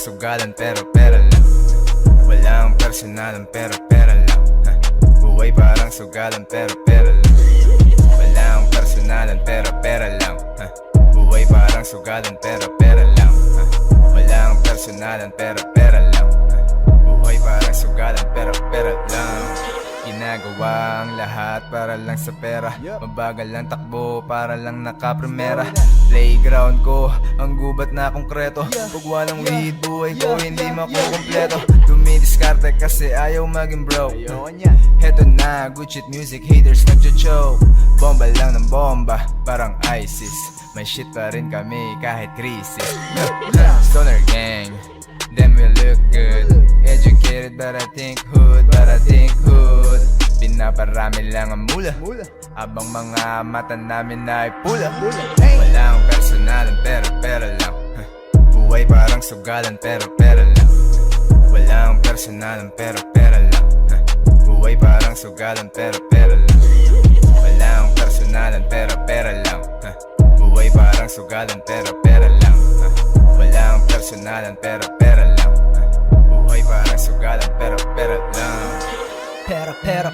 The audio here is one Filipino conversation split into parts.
sugalan pero pera lang. Walang personalan pero pera lang. Buhay parang sugalan pero pera lang. Walang personalan pero pera lang. Buhay parang sugalan pero pera lang. Walang personalan pero pera lang. Buhay parang sugalan pero pera lang. Ginagawa ang lahat para lang sa pera. Mabagal lang takbo para lang nakaprimera. Playground ko, ang gubat na konkreto. Pag walang weed, buhay ko hindi makukumpleto. Dumidiskarte kasi ayaw maging broke. Heto na, good shit music, haters nagjo-choke. Bomba lang ng bomba, parang ISIS. May shit pa rin kami kahit krisis. Stoner gang, then we look good. Educated but I think hood, Pinaparami lang ang mula habang mga mata namin ay pula. Walang personalan pero pera lang. Buhay parang sugalan pero pera lang. Walang personalan pero pera lang. Buhay parang sugalan pero pera lang. Walang personalan pero pera lang. Buhay parang sugalan pero pera lang. Walang personalan pero pera lang. Buhay parang sugalan pero pera lang.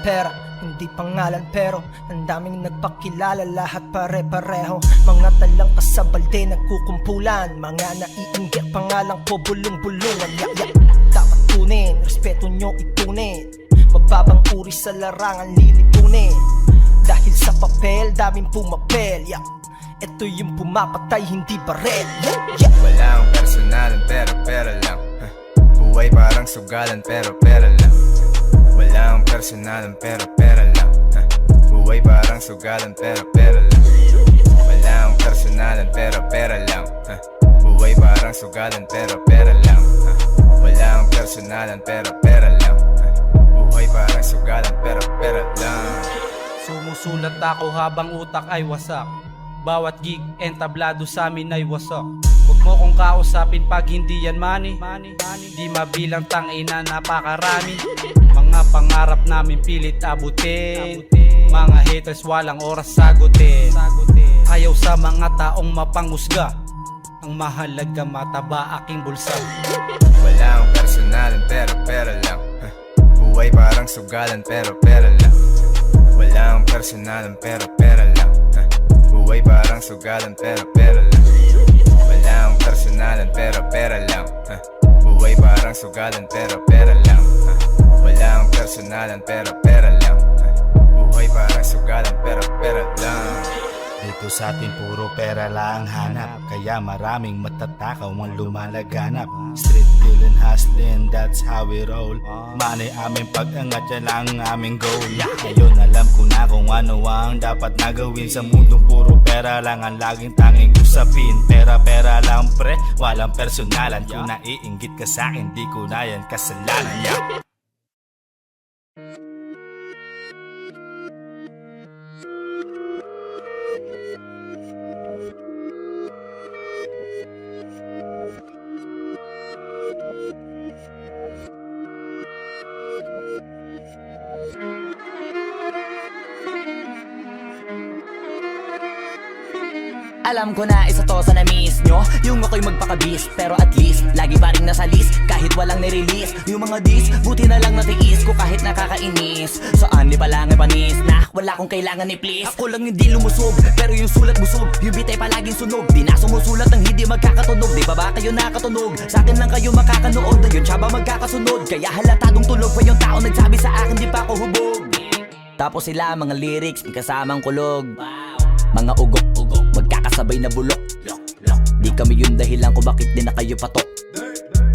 Pera, hindi pangalan pero ang daming nagpakilala, lahat pare-pareho. Mga talang kasabalde nagkukumpulan, mga naiinggit pangalan ko bulong-bulungan. Dapat tunin, respeto nyo itunin. Magbabang uri sa larangan lilitunin. Dahil sa papel, daming pumapel. Ito yung pumapatay, hindi barel. Walang personalan pero pera lang. Buhay parang sugalan pero pera lang. Walang personalan pero pera lang. Buhay parang sugalan pero pera lang. Walang personalan pero pera lang. Buhay parang sugalan pero pera lang. Walang personalan pero pera lang. Buhay parang sugalan pero pera lang. Sumusulat ako habang utak ay wasak. Bawat gig entablado sa amin ay wasak. Huwag mo kong kausapin pag hindi yan money. Di mabilang tangina napakarami. Mga pangarap namin pilit abutin. Mga haters walang oras sagutin. Ayaw sa mga taong mapangusga. Ang mahalaga mataba aking bulsa. Walang personalan pero pera lang. Buhay parang sugalan pero pera lang. Walang personalan pero pera lang. Buhay parang sugalan pero pera lang. Walang personalan pero pera lang. Buhay parang sugalan pero pera lang. Walang personalan pero pera lang. Buhay parang sugalan pero pera lang. Dito sa atin puro pera lang hanap, kaya maraming matatakaw ang lumalaganap. Street dealin, hustling, that's how we roll. Money aming pag-angat, yan lang ang aming goal. Ngayon alam ko na kung ano ang dapat na gawin. Sa mundong puro pera lang ang laging tanging usapin. Pera lang pre, walang personalan. Kung naiinggit ka sa'kin, di ko na yan kasalanan. Alam ko na isa to sa na-miss nyo, yung ako'y magpakabis. Pero at least, lagi pa rin nasa list kahit walang nirelease. Yung mga dis, buti na lang natiis ko kahit nakakainis. Saan di pa lang ay panis na wala kong kailangan ni please. Ako lang hindi lumusog, pero yung sulat busog. Yung bitay palaging sunog, di na sumusulat ng hindi magkakatunog. Di ba kayo nakatunog? Sa akin lang kayo makakanood, na yun siya ba magkakasunod? Kaya halatadong tulog pa yung tao nagsabi sa akin di pa ako hubog. Tapos sila mga lyrics, may kasamang kulog. Mga ugok-ugok, magkakasabay na bulok. Di kami yung dahilan kung bakit di na kayo patok.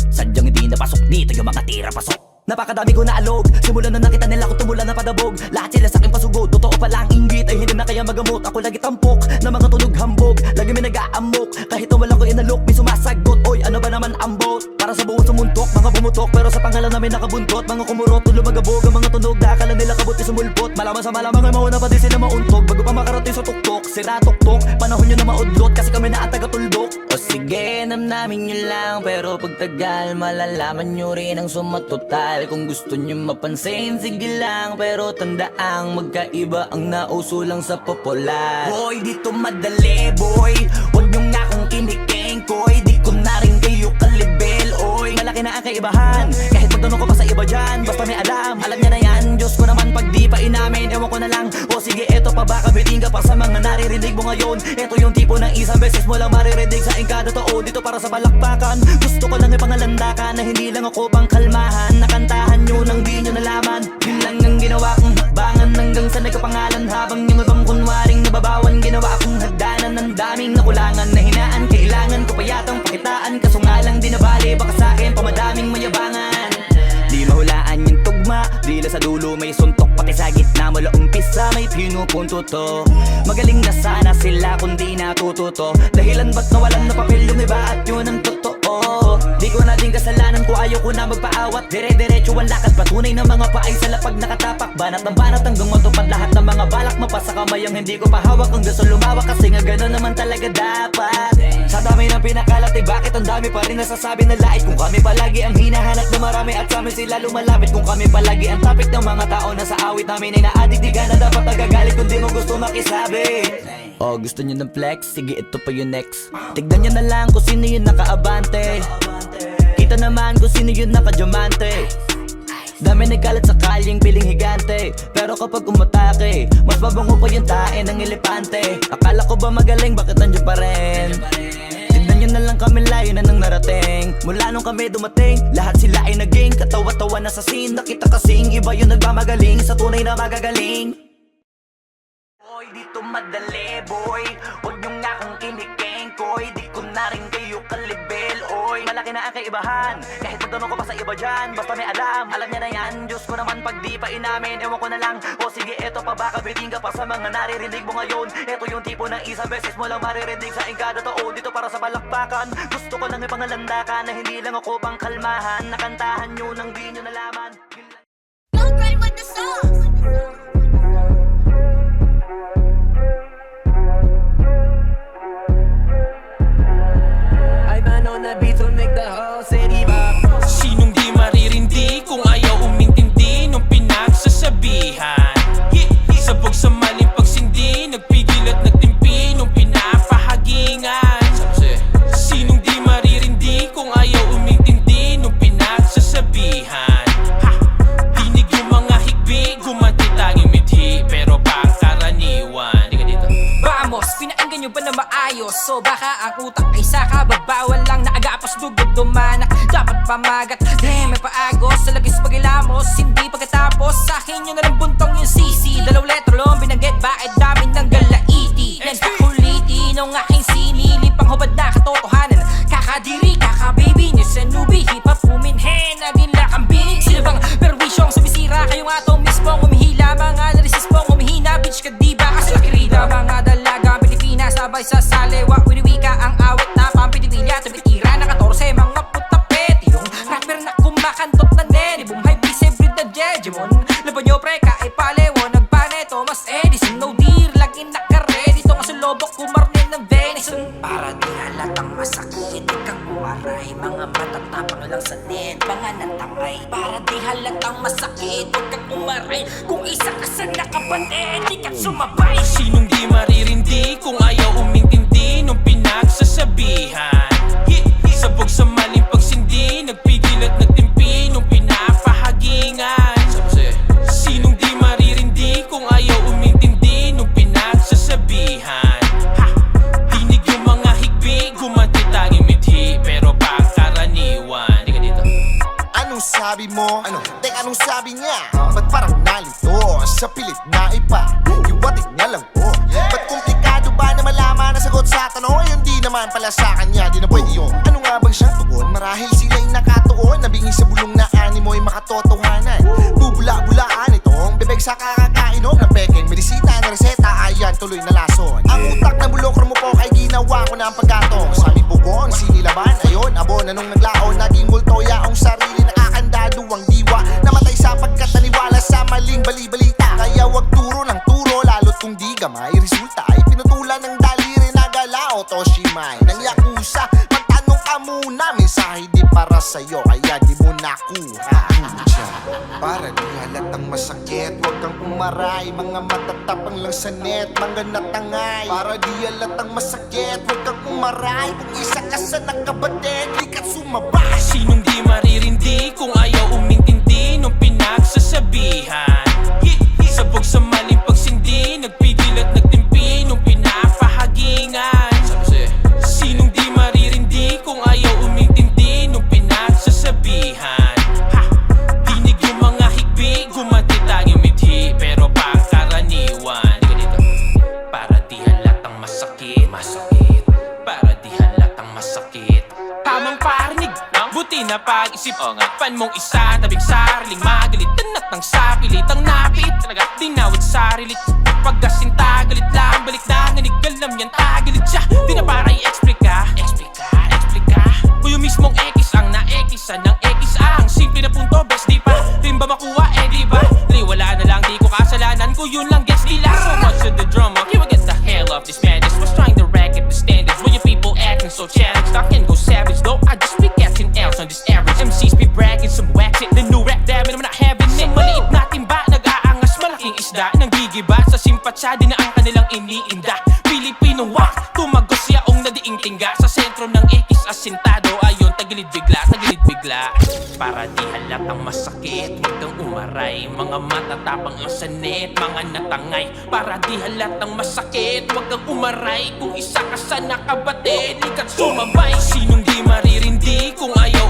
Sadyang hindi napasok dito yung mga tira pasok. Napakadami ko na alog, simulan na nakita nila ko tumula na padabog. Lahat sila sa akin pasugod, totoo pala ang inggit ay hindi na kaya magamot. Ako lagi tampok, na mga tunog hambog. Lagi may nag-aamok, kahit na wala ko inalok. May sumasagot, oy ano ba naman ang bot? Para sa buong sumuntok, mga bumutok. Pero sa pangalan namin nakabuntot, mga kumurot, tulo magabog. Ang mga tunog, dakala nila kabuti sumulpot. Malaman sa malamang ay mauna pa din sila mauntog. Bago pa makarating sa tuktok, sira tuktok. Panahon nyo na maudlot, kasi kami na ang taga-tuldok. O sige, namnamin nyo lang, pero pagtagal malalaman nyo rin ang sumatotal. Kung gusto nyo mapansin, sige lang, pero tandaang magkaiba ang nauso lang sa popular. Boy, dito madali, boy. Huwag nyo nga kong kinikengkoy, di ko na rin kayo kalibel, oy. iba dyan, basta may alam. Alam niya na yan, Diyos ko naman pag di pa inamin. Ewan ko na lang, o sige eto pa ba, kabitin ka pa sa mga naririnig mo ngayon. Eto yung tipo ng isang beses mo lang maririnig sa engkada totoo. Dito para sa balakbakan, gusto ko lang ipangalandakan na hindi lang ako pang kalmahan. Nakantahan nyo nang di nyo nalaman. Yun lang ang ginawa kong hakbangan hanggang sa nagkapangalan. Habang yung ibang kunwaring nababawan, ginawa akong hagdanan ng daming nakulangan na hinaan. Kailangan ko pa yatang pakitaan, kaso nga lang di nabali. Baka sa'kin pamadaming mayabangan. Di mahulaan yung tugma, dila sa dulo may suntok. Pati sa gitna mula umpisa may pinupunto to. Magaling na sana sila kung di natututo. Dahilan ba't nawalan na papel yung iba at yun ang totoo. Di ko na din kasalanan ko, ayaw ko na magpaawat. Dire-diretso ang lakad, patunay ng mga paay sa lapag nakatapak. Banat ng banat hanggang matupad lahat ng mga balak. Mapasa kamay ang hindi ko pahawak, ang gusto lumawak. Kasi nga gano'n naman talaga dapat. Sa dami ng pinakalat, eh bakit ang dami pa rin nasasabi na lait? Kung kami palagi ang hinahanap na marami at sa amin sila lumalapit. Kung kami palagi ang topic ng mga tao na sa awit namin ay na-addict, di ka na dapat nagagalit kung di mo gusto makisabi. Oh, gusto nyo ng flex? Sige, ito pa yung next. Tignan nyo na lang kung sino yung nakaabante. Kita naman kung sino yung nakadiamante. Dami nagkalat sa kalyeng piling higante. Pero kapag umatake, mas mabango pa yung tae ng elepante. Akala ko ba magaling, bakit nandiyan pa rin? Tignan nyo na lang kami, layo na nang narating. Mula nung kami dumating, lahat sila ay naging katawa-tawa na sa scene. Nakita kasing iba yung nagmamagaling sa tunay na magagaling. Boy, dito madali, boy. Huwag nyo nga akong kinikengkoy. Di ko na rin kayo kalibel, oy. Malaki na ang kaibahan, kahit magtanong ko pa sa iba dyan. Basta may alam, alam niya na yan. Diyos ko naman pag di pa inamin. Ewan ko na lang, o sige eto pa ba, kabitin ka pa sa mga naririnig mo ngayon. Eto yung tipo ng isang beses mo lang maririnig sa engkada totoo. Dito para sa balakbakan, gusto ko lang ipangalandakan na hindi lang ako pang kalmahan. Nakantahan nyo nang di nyo nalaman. Don't cry with the song. Sinong di maririndi kung ayaw umintindi nung pinagsasabihan? Sabog sa maling pagsindi, nagpigil at nagtimpi nung pinapahagingan. Sinong di maririndi kung ayaw umintindi nung pinagsasabihan? Dinig yung mga higbi, gumanti tanging midhi, pero pangkaraniwan. Di ka dito. Vamos, pinainggan nyo ba na maayos? So baka ang utak ay saka, babawal lang na agapas dugod dumanak. Dapat pamagat, may paagos sa lagis pagilamos. Hindi pagkatapos, sa akin yun na rin buntong yung sisi. Dalaw letro long, binanggit bakit dami ng galaiti. Nagkakuliti nung aking sinili, panghubad na katotohanan. Kakadiri, kakababy niyo sa newbie, hip-hop uminhen, naging lakambing. Sila bang perwisyong sumisira, kayo nga to mismong umihila. Mga naresist pong umihina, bitch ka diba kasi lakirida. Mga dalagang Pilipinas, sabay sa salewa, winiwika ang awit na pampiniwilya. Tabitira na 14, mga putapet. Yung rapper na kumakantot na nene, bumhay pisebrid na Jejemon. Laban nyo pre, kaipalewo, nagpaneto, mas Edison. No dear, laging nakaredy, ito nga sa lobok, kumarne ng venison. Para di halatang masakit, ikang umaray, mga matatapang lang sa net, mga natangay. Para di halatang masakit, huwag kang umaray, kung isa ka sa nakabate, di ka sumabay. Sinong di maririndi kung ayaw umintindi nung pinagsasabihan? Sabog sa maling pagsindi, nagpigil at nagtimpi nung pinapahagingan. Sinong di maririndi kung ayaw umintindi nung pinagsasabihan? Dinig yung mga higbi, gumanti tanging midhi, pero pangkaraniwan. Di ka dito. Anong sabi mo? Ano? Teka, anong sabi niya? Ba't parang nalito sa pilit na iba? Iwatig niya lang po. Ba't komplikado ba na malaman na sagot sa tanong? Ayun di naman pala sa kanya, di na pwede yun. Ano nga bang siyang tugon? Marahil sila'y nakatuon, nabingi sa bulong na animo'y makatotohanan. Bubula-bulaan itong bibig sa kakakainom na peking medisina na reseta, ayan tuloy na lason. Ang utak ng bulokro mo po ay ginawa ko na ang paggatong. Sa aming bugong sinilaban, ayun abo na nung naglaon, naging multo yaong sarili nakakandado ang diwa. Namatay sa pagkataniwala sa maling bali-balita. Kaya wag turo ng turo, lalo't kung di gamay. Resulta ay pinutulan ng daliri na galao Toshimay ng Yakuza. Magtanong ka muna, mensahe di para sa'yo, kaya di mo nakuha. Para di halatang masakit, wag kang umaray, mga matatapang lang sa net, mga natangay. Para di halatang masakit, wag kang umaray, kung isa ka sa nakabatid, di ka sumabay. Sinong di maririndi kung ayaw umintindi panig Buti na pag-isip pan mong isa tabing sariling magalitan at nang sapilitang napit Dinawit sarilit pagkasinta galit lang balik na nganig alam yan tagalit siya Di na para i-explika Kung yung mismong X ang na-X-an ng X ang simple na punto best di pa rin ba makuha di ba wala na lang di ko kasalanan ko yun lang gets nila So much of the drama can we get the hell off this madness was trying to racket the standards when your people acting so challenged I can go savage though I just be catching L's on this average MCs be bragging some wax it the new rap damn it I'm not having it maliit natin ba nag-aangas malaking isda nang gigiba sa simpatsa di na ang kanilang iniinda Pilipinong wak tumagos yaong nadiing tingga sa sentro ng X asintado ayon tagilid bigla para di halatang masakit huwag kang umaray mga matatapang ang sanit mga natangay para di halatang masakit huwag kang umaray kung isa ka sa nakabatid ikat sumabay sinong di maririndi kung ayaw